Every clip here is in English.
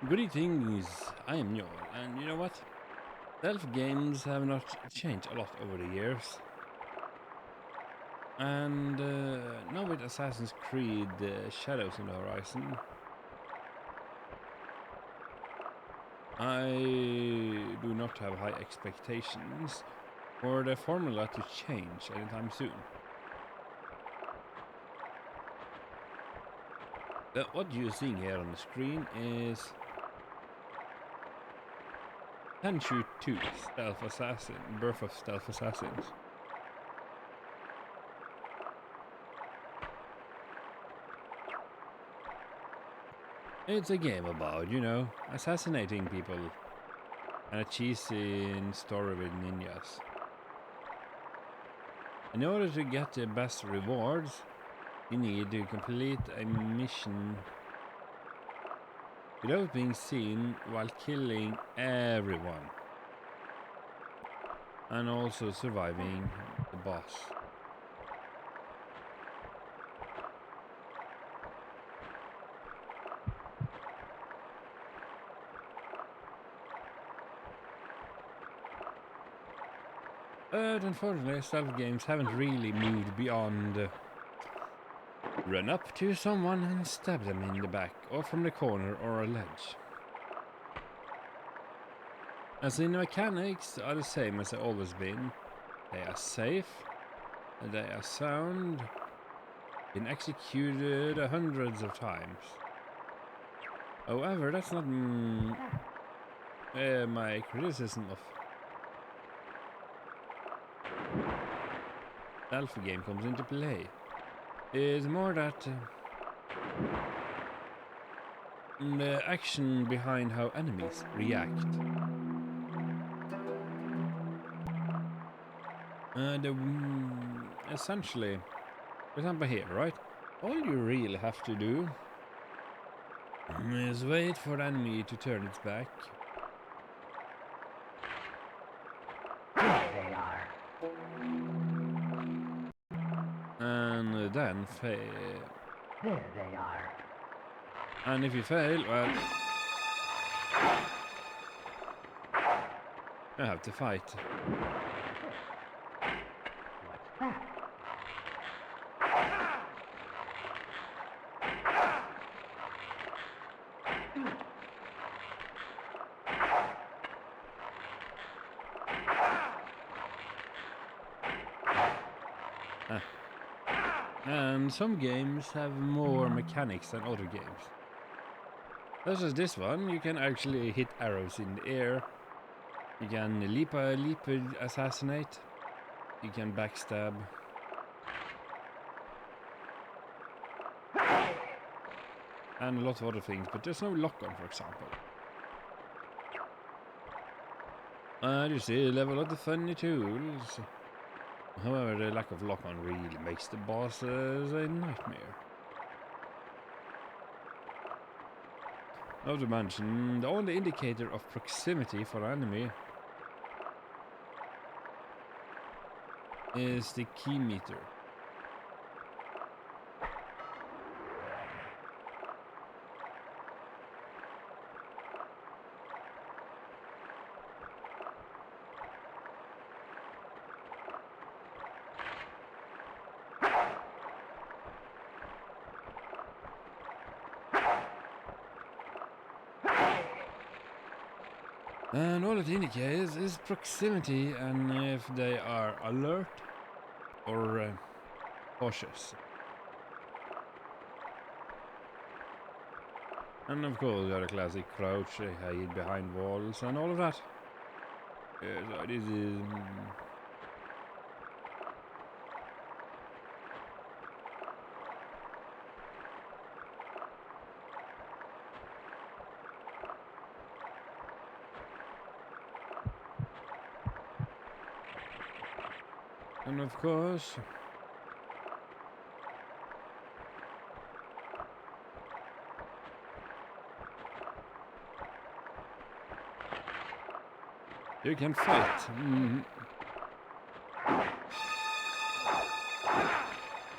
Greetings, I am Njol, and you know what? Stealth games have not changed a lot over the years. And now with Assassin's Creed Shadows on the horizon, I do not have high expectations for the formula to change anytime soon. What you're seeing here on the screen is Tenchu 2 Stealth Assassin, Birth of Stealth Assassins. It's a game about, assassinating people and a cheesy story with ninjas. In order to get the best rewards, you need to complete a mission without being seen while killing everyone and also surviving the boss. But unfortunately, stealth games haven't really moved beyond run up to someone and stab them in the back or from the corner or a ledge. As in, the mechanics are the same as they always been. They are safe, they are sound, been executed hundreds of times. However, that's not my criticism of Alpha game comes into play. It's more that the action behind how enemies react. Essentially, for example, here, right? All you really have to do is wait for the enemy to turn its back. There they are. And then There they are. and if you fail, well, you have to fight. What's that? Uh, and some games have more mechanics than other games. Such as this one, you can actually hit arrows in the air. You can leap assassinate. You can backstab. And a lot of other things, but there's no lock-on, for example. You see, level of the funny tools. However, the lack of lock-on really makes the bosses a nightmare. Not to mention, the only indicator of proximity for an enemy is the key meter. And all it indicates is proximity and if they are alert or cautious. And of course, you have the classic crouch, hide behind walls, and all of that. So this is. And of course, you can fight.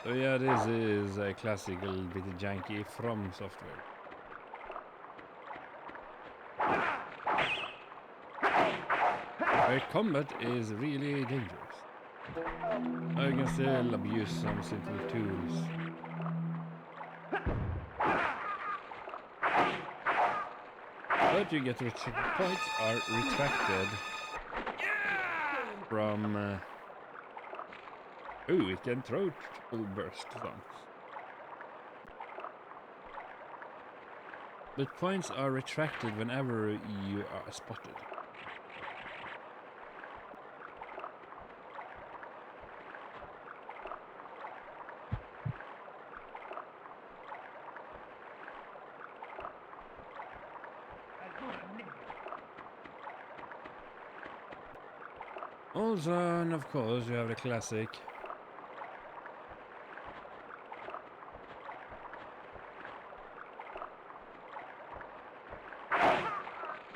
So yeah, this is a classical bit janky from software. where combat is really dangerous. I can still abuse some simple tools. But you get points are retracted from... oh, it can throw triple burst songs. But points are retracted whenever you are spotted. Also, and of course, you have the classic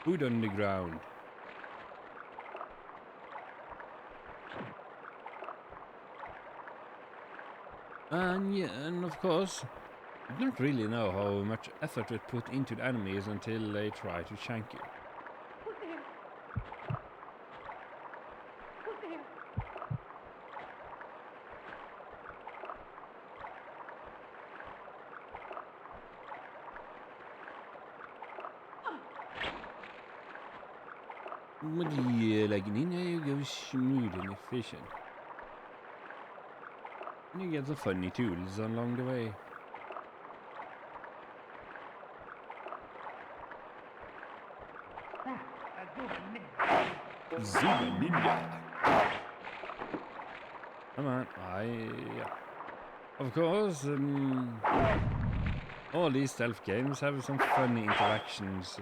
food on the ground. And yeah, and of course, you don't really know how much effort it put into the enemies until they try to shank you. But yeah, like Ninja, you go smooth and efficient. And you get some funny tools along the way. Zuma Ninja! Come on, yeah. Of course, all these stealth games have some funny interactions.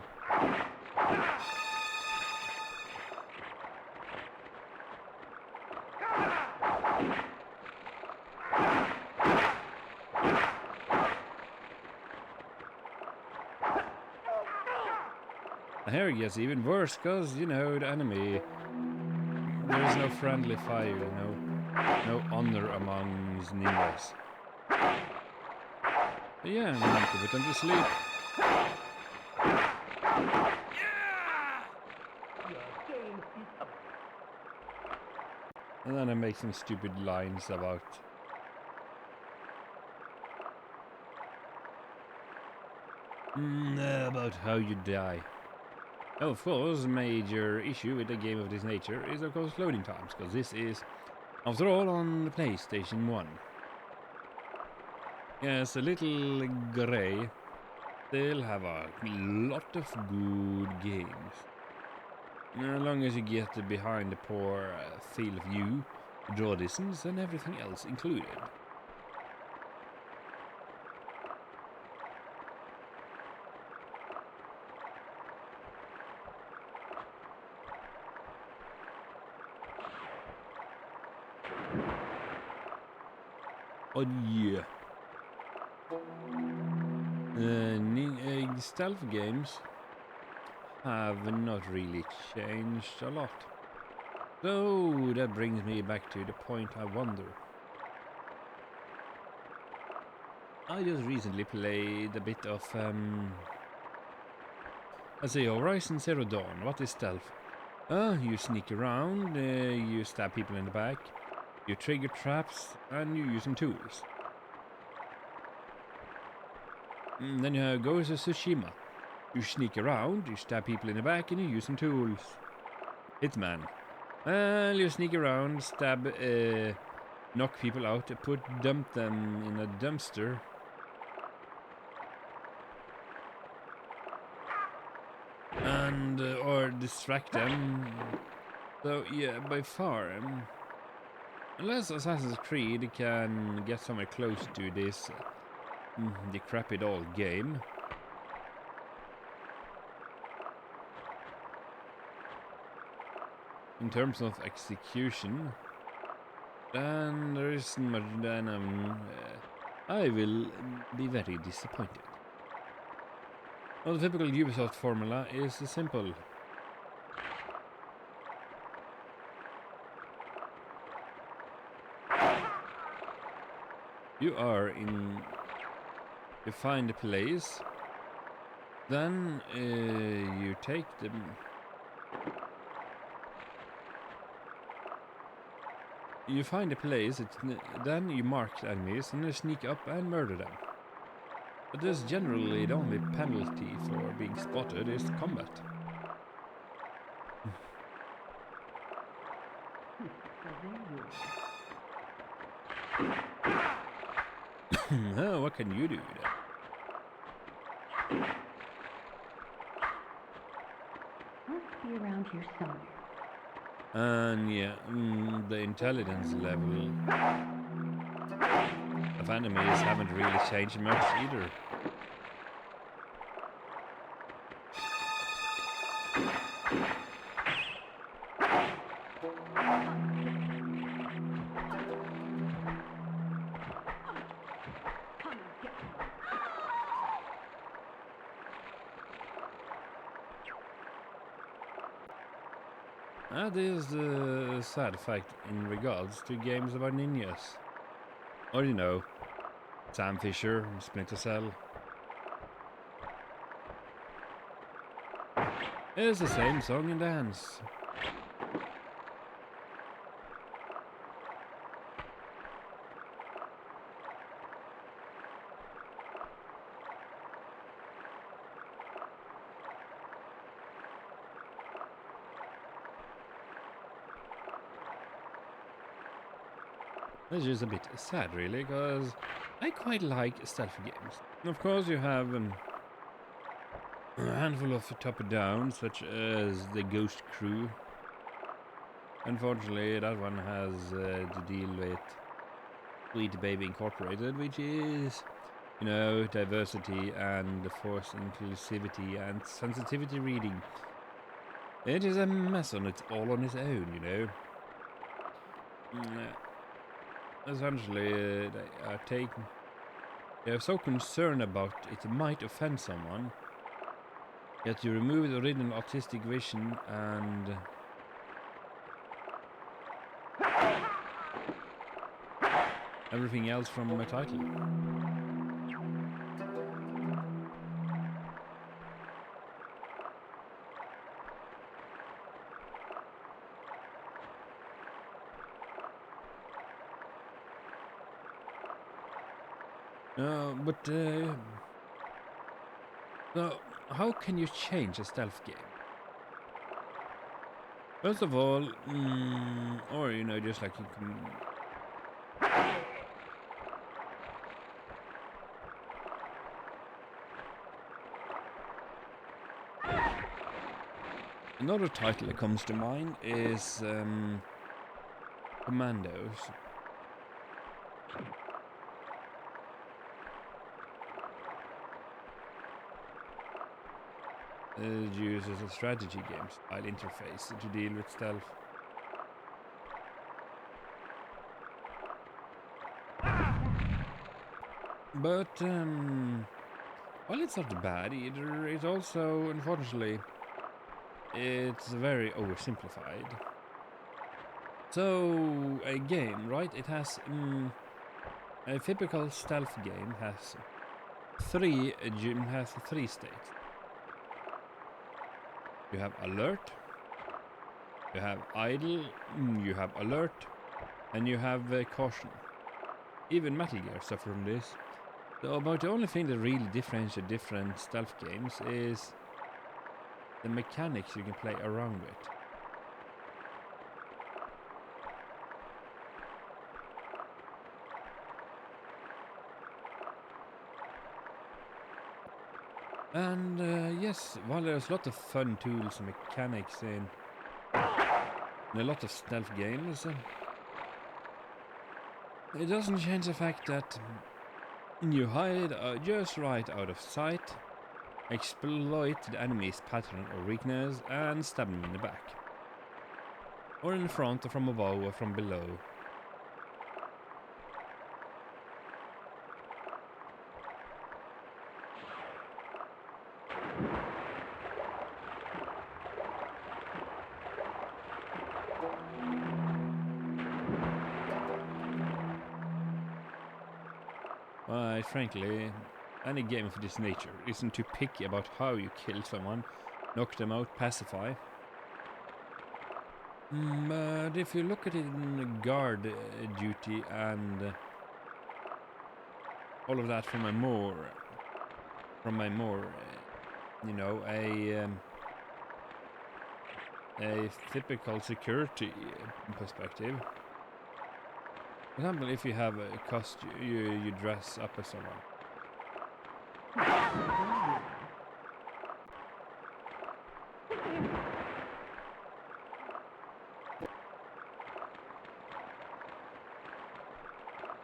And here it gets even worse, cause you know the enemy. There is no friendly fire, no honor among ninjas. But yeah, you need to put them to sleep. And then I make some stupid lines about how you die. Now, of course, a major issue with a game of this nature is of course loading times, because this is, after all, on the PlayStation 1. Yes, a little grey. Still have a lot of good games. As long as you get behind the poor field of view, draw distance, and everything else included. Oh yeah. Stealth games have not really changed a lot. So that brings me back to the point I wonder. I just recently played a bit of, let's see, Horizon Zero Dawn. What is stealth? You sneak around, you stab people in the back, you trigger traps, and you use some tools. Then you go to Tsushima. You sneak around, you stab people in the back, and you use some tools. Hitman. You sneak around, stab, knock people out, dump them in a dumpster. And, or distract them. So, yeah, by far, unless Assassin's Creed can get somewhere close to this decrepit old game, in terms of execution, then there isn't much. Then I will be very disappointed. Well, the typical Ubisoft formula is simple. You find a place, then you take them. You find a place, then you mark enemies and you sneak up and murder them. But this generally the only penalty for being spotted is combat. So there you are. Oh, what can you do then? Must be around here somewhere. And yeah, the intelligence level of enemies haven't really changed much either. Come and get me. That is the sad fact in regards to games about ninjas. Or you know, Sam Fisher, Splinter Cell. It's the same song and dance. Which is a bit sad, really, because I quite like stealth games. Of course, you have a handful of top-down, such as the Ghost Crew. Unfortunately, that one has to deal with Sweet Baby Incorporated, which is, you know, diversity and forced inclusivity and sensitivity reading. It is a mess all on its own, you know. Essentially, they are so concerned about it might offend someone, yet you remove the original artistic vision and everything else from a title. So how can you change a stealth game? First of all, or you know, just like you can. Another title that comes to mind is Commandos. It uses a strategy game style interface to deal with stealth. But while it's not bad either, it also, unfortunately, it's very oversimplified. So a game, right? It has a typical stealth game has three states. You have alert, you have idle, you have alert, and you have caution. Even Metal Gear suffer from this. So about the only thing that really differentiates different stealth games is the mechanics you can play around with. And yes, while there's a lot of fun tools and mechanics in a lot of stealth games, it doesn't change the fact that you hide just right out of sight, exploit the enemy's pattern or weakness, and stab them in the back. Or in the front, or from above, or from below. But frankly, any game of this nature isn't too picky about how you kill someone, knock them out, pacify. But if you look at it in guard duty and all of that from a more, you know, a typical security perspective. For example, if you have a costume, you dress up as someone.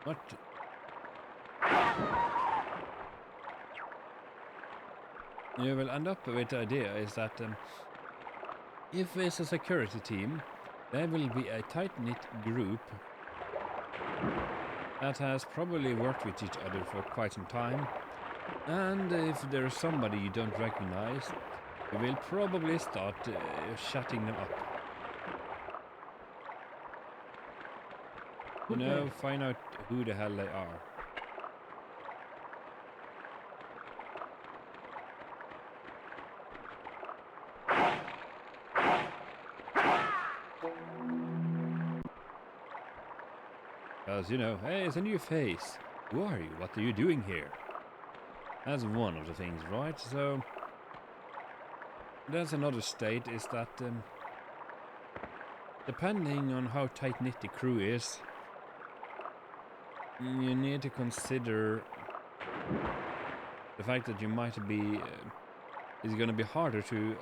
What? You will end up with the idea is that if it's a security team, there will be a tight-knit group that has probably worked with each other for quite some time, and if there's somebody you don't recognize, you will probably start shutting them up. You know, find out who the hell they are. Because, you know, hey, it's a new face. Who are you? What are you doing here? That's one of the things, right? So, there's another state is that, depending on how tight-knit the crew is, you need to consider the fact that you might be, it's gonna be harder to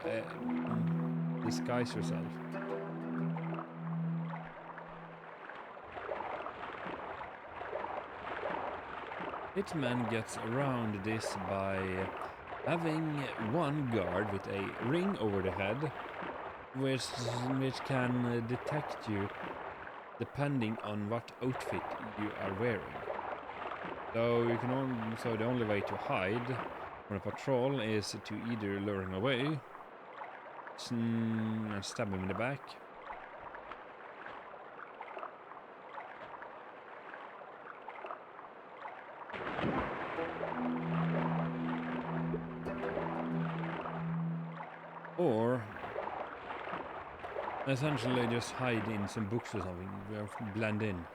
disguise yourself. Hitman gets around this by having one guard with a ring over the head, which can detect you depending on what outfit you are wearing. So you can so the only way to hide on a patrol is to either lure him away and stab him in the back, or essentially just hide in some books or something, blend in.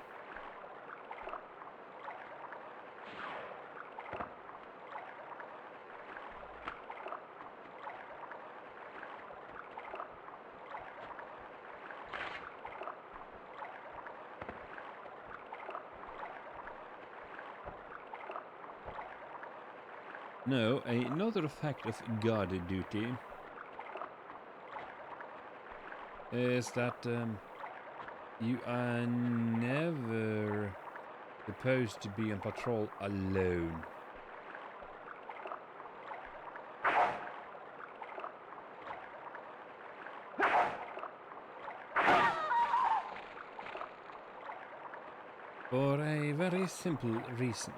No, another effect of guard duty is that you are never supposed to be on patrol alone. For a very simple reason.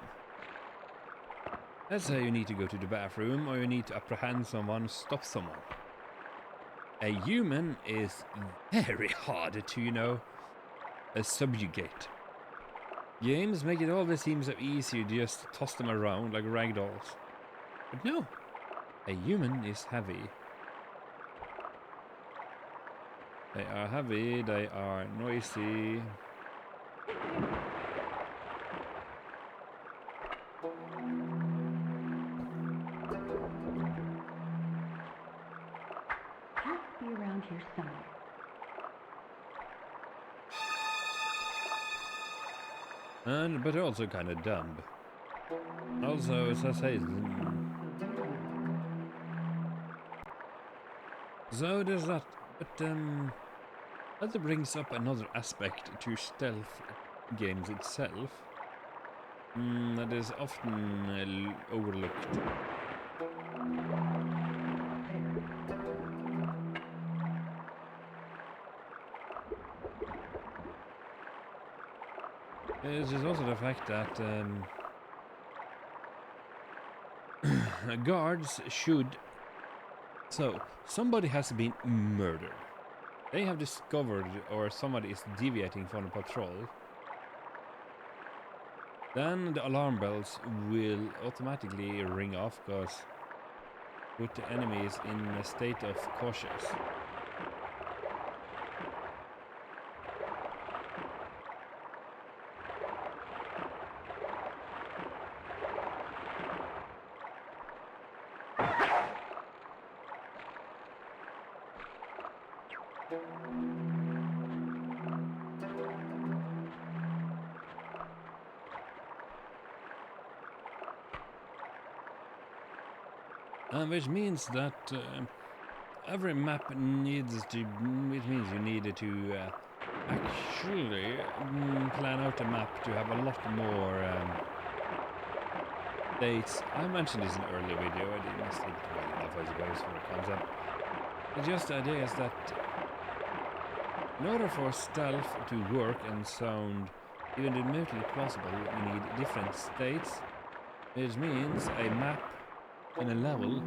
Let's say you need to go to the bathroom, or you need to apprehend someone, stop someone. A human is very hard to, you know, subjugate. Games make it always seem so easy to just toss them around like ragdolls. But no, a human is heavy. They are heavy, they are noisy. Must be around here somewhere. But also kind of dumb. Also, as I say, so there's that. But that brings up another aspect to stealth games itself that is often overlooked. It's just also the fact that guards should. So, somebody has been murdered. They have discovered, or somebody is deviating from the patrol. Then the alarm bells will automatically ring off because put the enemies in a state of cautious. Which means that every map needs to, which means you need to actually plan out a map to have a lot more states. I mentioned this in an earlier video, I didn't stick it well enough I suppose for the concept. But just the idea is that in order for stealth to work and sound even remotely plausible, you need different states, which means a map in a level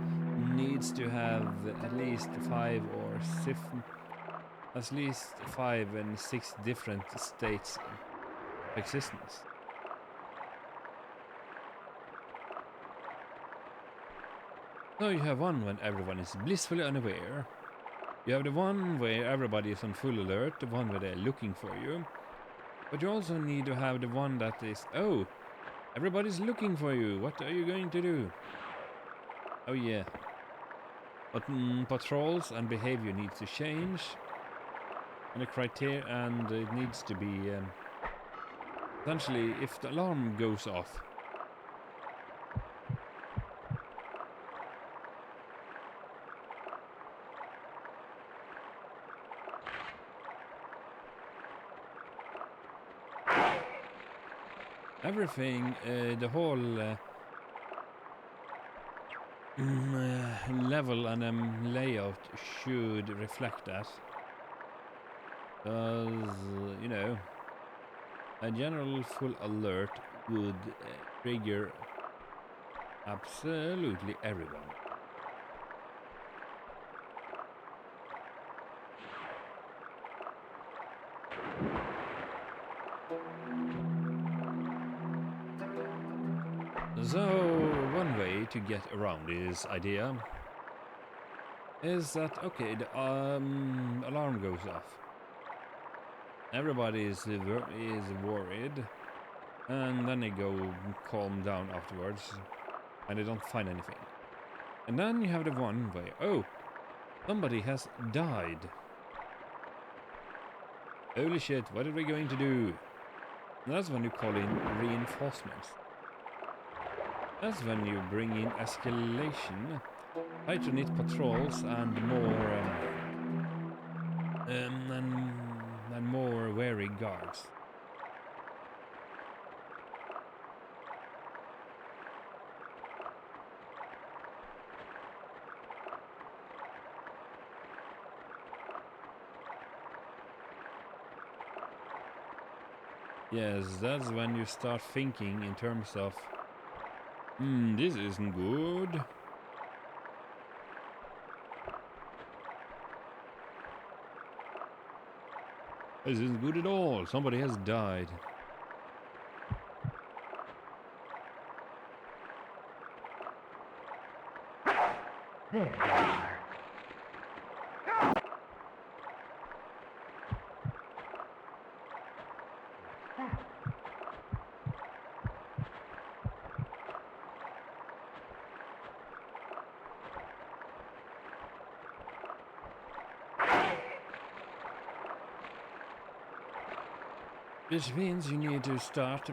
needs to have at least 5 or 6, at least 5 and 6 different states of existence. So you have one when everyone is blissfully unaware. You have the one where everybody is on full alert, the one where they're looking for you. But you also need to have the one that is, oh, everybody's looking for you, what are you going to do? Oh yeah. But patrols and behavior needs to change. And the criteria, and it needs to be essentially if the alarm goes off. Everything, the whole level and layout should reflect that. Because, you know, a general full alert would trigger absolutely everyone. So, one way to get around this idea is that, okay, the alarm goes off. Everybody is worried, and then they go calm down afterwards, and they don't find anything. And then you have the one way, oh, somebody has died. Holy shit, what are we going to do? And that's when you call in reinforcements. That's when you bring in escalation, tighter-knit patrols, and more wary guards. Yes, that's when you start thinking in terms of, this isn't good. This isn't good at all. Somebody has died. There you are. What's that? Which means you need to start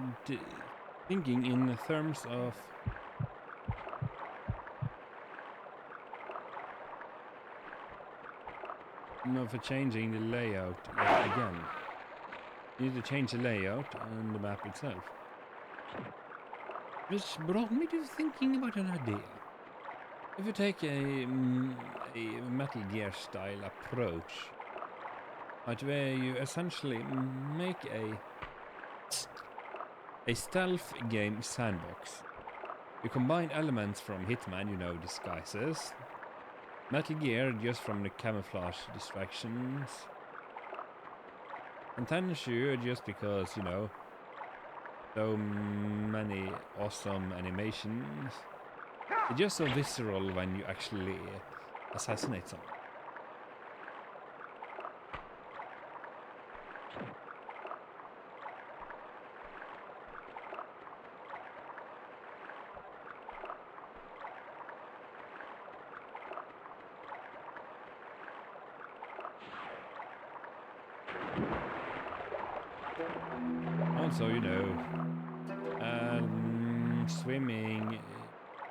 thinking in terms of changing the layout yet again. You need to change the layout and the map itself. Which brought me to thinking about an idea. If you take a Metal Gear style approach, right, where you essentially make a stealth game sandbox. You combine elements from Hitman, you know, disguises, Metal Gear just from the camouflage distractions, and Tenshu just because, you know, so many awesome animations. It's just so visceral when you actually assassinate someone. also, you know, swimming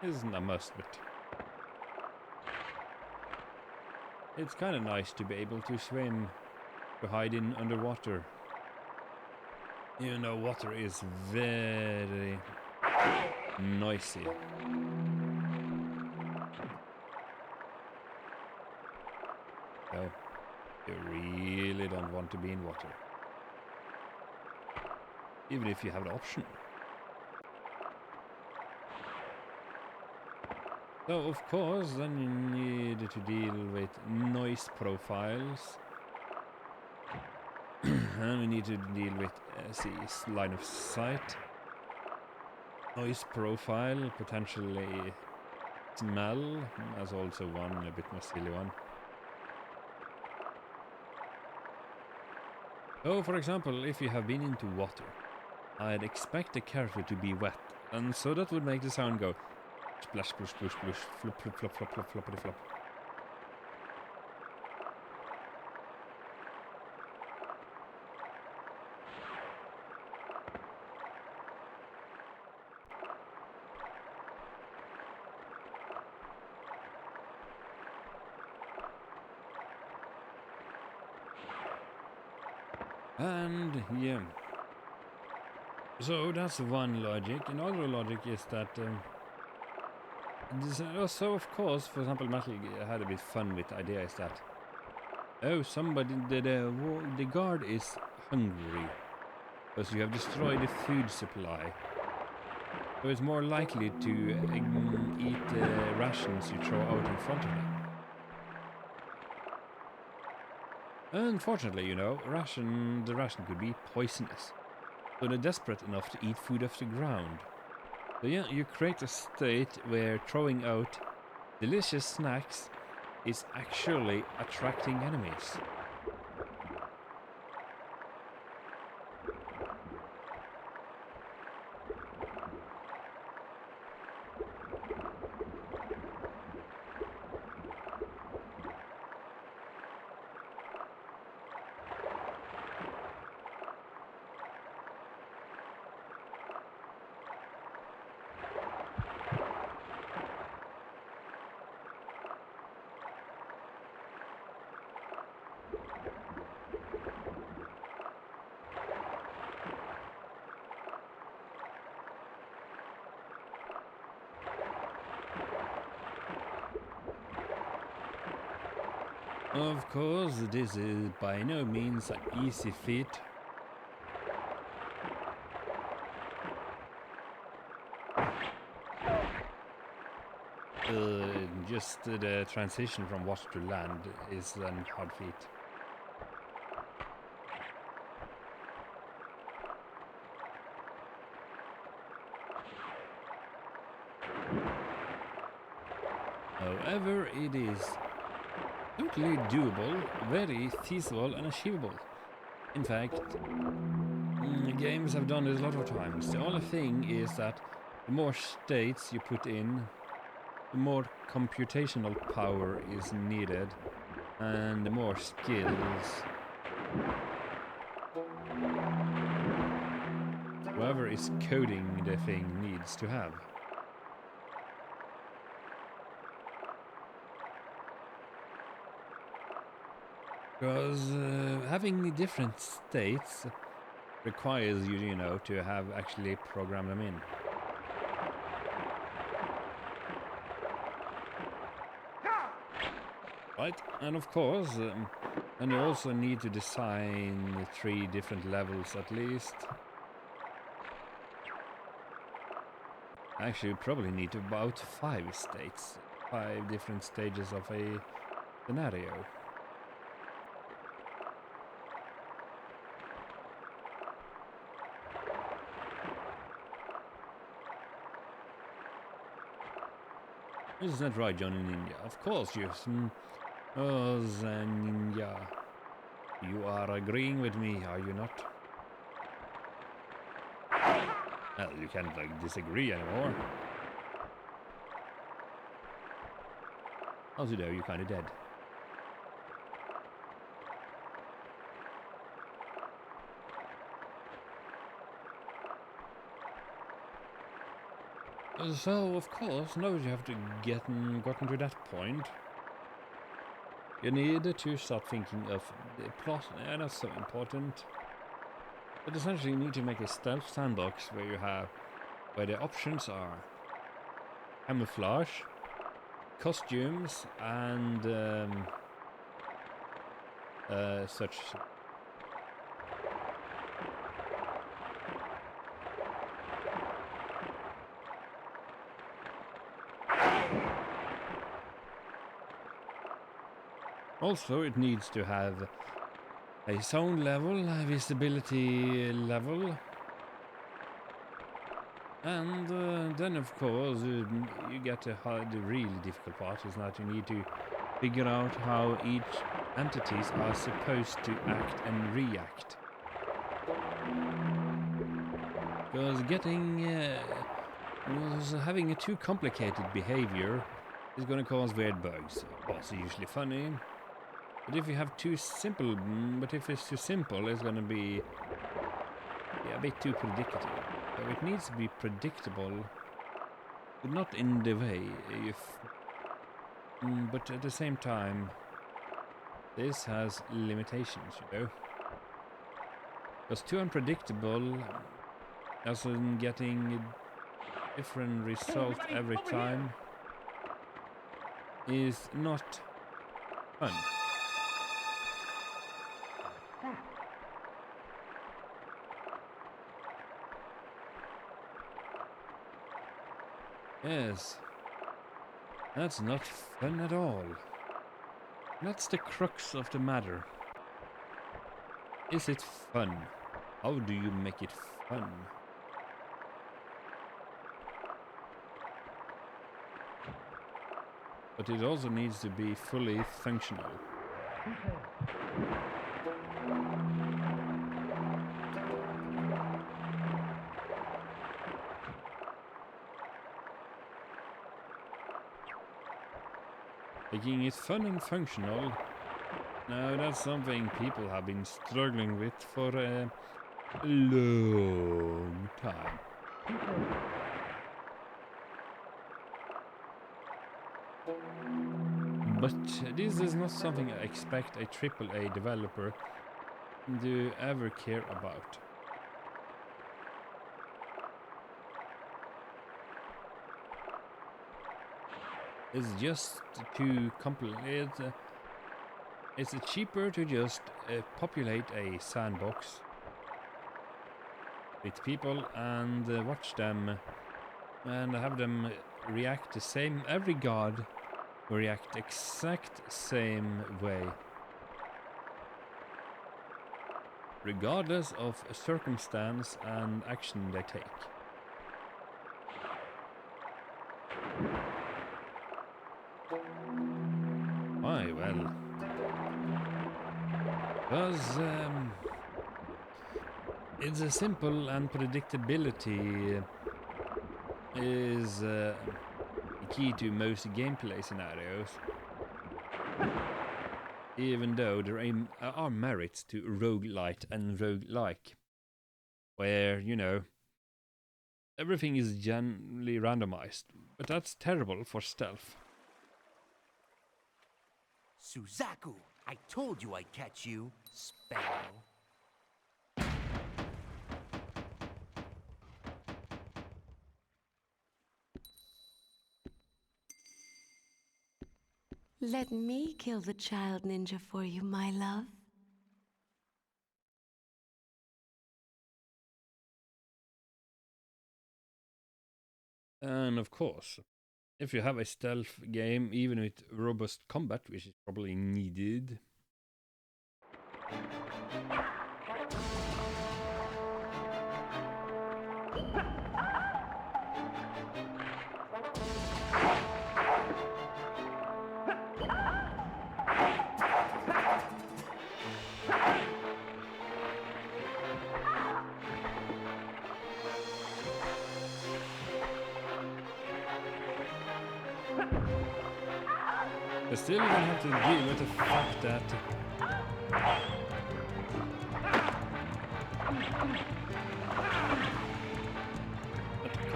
isn't a must, but it's kind of nice to be able to swim, to hide in underwater. Even though water is very noisy. So, you really don't want to be in water. Even if you have the option. So, of course, then you need to deal with noise profiles. And we need to deal with line of sight. Noise profile, potentially smell, as also one, a bit more silly one. So, for example, if you have been into water, I'd expect the character to be wet, and so that would make the sound go splash, splush, splush, splush, flop, flop, flop, flop, flop, floppity, flop. And yeah, so that's one logic. Another logic is that also, of course, for example, Metal Gear had a bit fun with the idea is that somebody the guard is hungry because you have destroyed the food supply, so it's more likely to eat rations you throw out in front of them. Unfortunately, you know, the ration could be poisonous, so they're desperate enough to eat food off the ground. So yeah, you create a state where throwing out delicious snacks is actually attracting enemies. Of course, this is by no means an easy feat. Just the transition from water to land is a hard feat. However, it is totally doable, very feasible and achievable. In fact, games have done this a lot of times. The only thing is that the more states you put in, the more computational power is needed, and the more skills whoever is coding the thing needs to have. Because having different states requires you, you know, to have actually program them in. Right, and of course, and you also need to design 3 different levels at least. Actually, you probably need about 5 states, 5 different stages of a scenario. Is that right, Johnny Ninja? Of course, yes. Oh, Ninja. You are agreeing with me, are you not? Well, you can't, like, disagree anymore. Also, though, you're kinda dead. So, of course, now you have to gotten to that point, you need to start thinking of the plot, and that's so important. But essentially, you need to make a stealth sandbox where the options are camouflage, costumes, and such. Also, it needs to have a sound level, a visibility level, and then of course you get the really difficult part is that you need to figure out how each entities are supposed to act and react. Because having a too complicated behavior is going to cause weird bugs. Of course, it's usually funny. But if you have too simple, if it's too simple, it's gonna be a bit too predictable. So it needs to be predictable, but not in the way. But at the same time, this has limitations, you know. Because too unpredictable, as in getting different results every time, is not fun. Yes, that's not fun at all. That's the crux of the matter. Is it fun? How do you make it fun? But it also needs to be fully functional. Making it fun and functional. Now that's something people have been struggling with for a long time. But this is not something I expect a AAA developer to ever care about. It's just too complicated. It's cheaper to just populate a sandbox with people and watch them and have them react the same. Every god will react exact same way, regardless of circumstance and action they take. Why? Well, because it's a simple, and predictability is the key to most gameplay scenarios. Even though there are merits to roguelite and roguelike, where, you know, everything is generally randomized, but that's terrible for stealth. Suzaku, I told you I'd catch you, Sparrow. Let me kill the child ninja for you, my love. And of course, if you have a stealth game, even with robust combat, which is probably needed, but still you're gonna have to deal with the fact that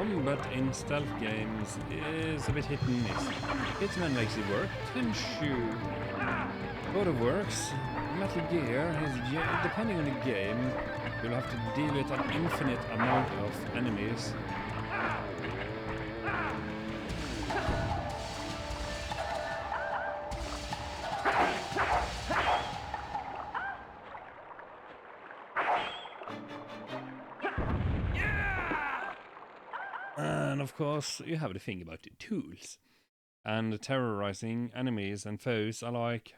combat in stealth games is a bit hit and miss. Hitman makes it work, Tenchu sort of works, Metal Gear is, depending on the game, you'll have to deal with an infinite amount of enemies. And of course, you have the thing about the tools and terrorizing enemies and foes alike.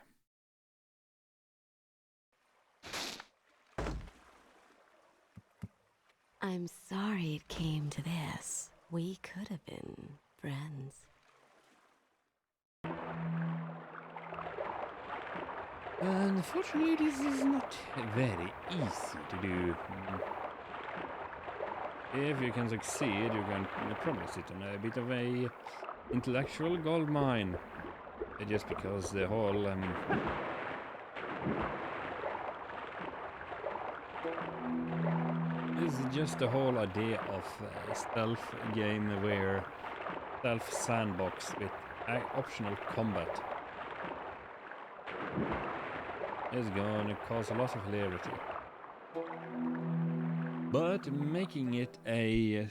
I'm sorry it came to this. We could have been friends. Unfortunately, this is not very easy to do. If you can succeed, you can probably sit on a bit of a intellectual gold mine. Just because the whole is just the whole idea of a stealth game where stealth sandbox with optional combat is going to cause a lot of hilarity. But making it a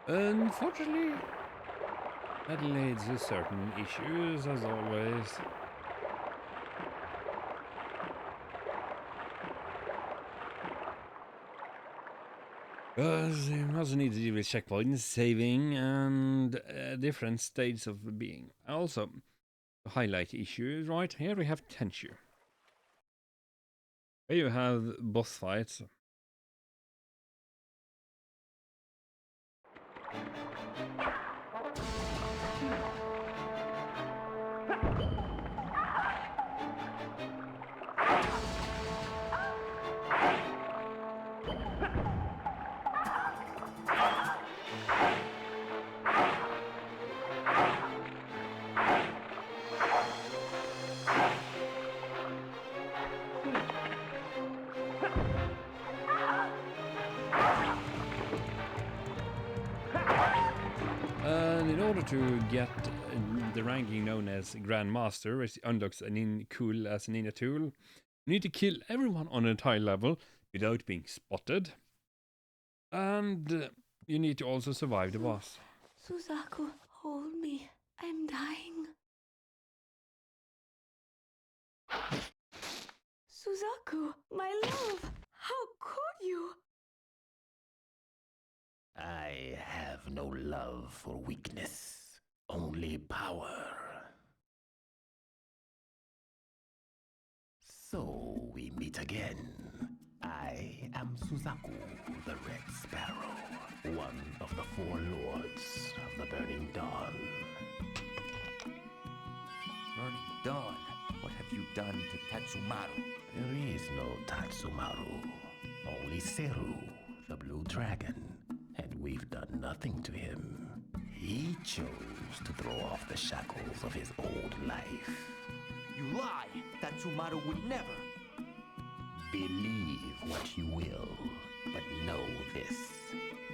unfortunately, that leads to certain issues, as always. Because you also need to deal with checkpoints, saving, and different states of being. Also, to highlight issues, right here we have Tenchu. Here you have boss fights. And in order to get the ranking known as Grandmaster, which unlocks a cool as a ninja tool, you need to kill everyone on a entire level without being spotted. And you need to also survive the boss. Suzaku, hold me. I'm dying. Suzaku, my love, how could you? I have no love for weakness, only power. So we meet again. I am Suzaku, the Red Sparrow, one of the four lords of the Burning Dawn. Burning Dawn, what have you done to Tatsumaru? There is no Tatsumaru, only Seru, the Blue Dragon, and we've done nothing to him. He chose to throw off the shackles of his old life. You lie! Tatsumaru would never! Believe what you will, but know this.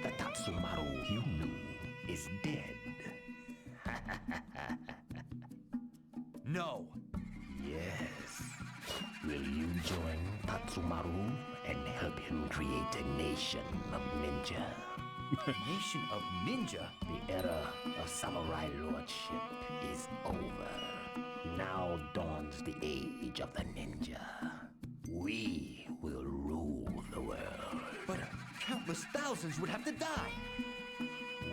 The Tatsumaru you knew is dead. No! Yes. Will you join Tatsumaru and help him create a nation of ninja? Nation of ninja? The era of samurai lordship is over. Now dawns the age of the ninja. We will rule the world. But countless thousands would have to die!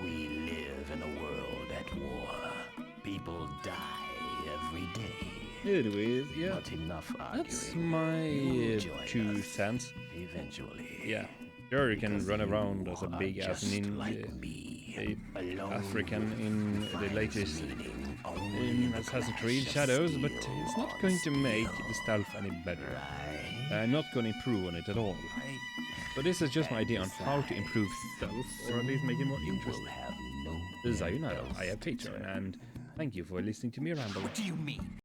We live in a world at war. People die every day. Anyways, yeah, Not enough arguing. that's my You will join 2 us cents. eventually. Yeah, Sure, you can run around as a are big ass just ninja, like me, alone African in the latest meaning only in the Assassin's Creed clash of Shadows, but steel it's not on going to make steel, the stealth any better. right? I'm not going to improve on it at all. But this is just my idea on how to improve stealth, or at least make it more You will interesting. have no This is one Sayonara, else I have to Patreon, turn and thank you for listening to me ramble. What do you mean?